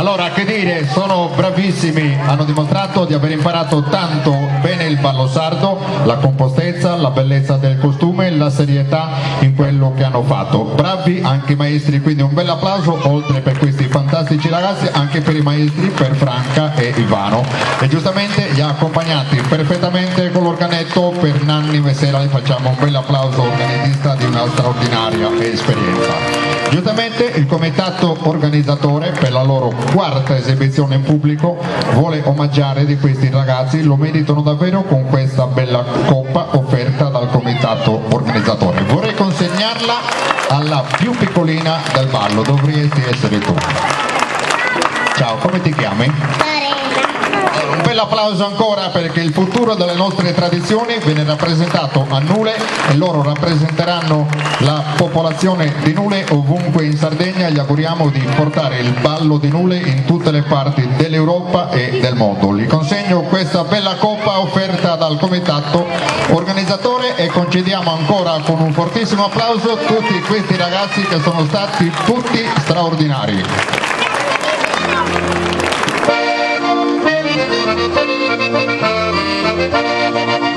Allora, che dire, sono bravissimi, hanno dimostrato di aver imparato tanto bene il ballo sardo, la compostezza, la bellezza del costume, la serietà in quello che hanno fatto. Bravi anche i maestri, quindi un bel applauso, oltre per questi fantastici ragazzi, anche per i maestri, per Franca e Ivano. E giustamente li ha accompagnati perfettamente con l'organetto per Nanni Messera, le facciamo un bel applauso, organettista di una straordinaria esperienza. Giustamente il comitato organizzatore, per la loro quarta esibizione in pubblico, vuole omaggiare di questi ragazzi, lo meritano davvero con questa bella coppa offerta dal comitato organizzatore. Vorrei consegnarla alla più piccolina del ballo, dovresti essere tu. Ciao, come ti chiami? Un bel applauso ancora, perché il futuro delle nostre tradizioni viene rappresentato a Nule e loro rappresenteranno la popolazione di Nule ovunque in Sardegna. Gli auguriamo di portare il ballo di Nule in tutte le parti dell'Europa e del mondo. Gli consegno questa bella coppa offerta dal comitato organizzatore e concediamo ancora con un fortissimo applauso tutti questi ragazzi che sono stati tutti straordinari. Thank you.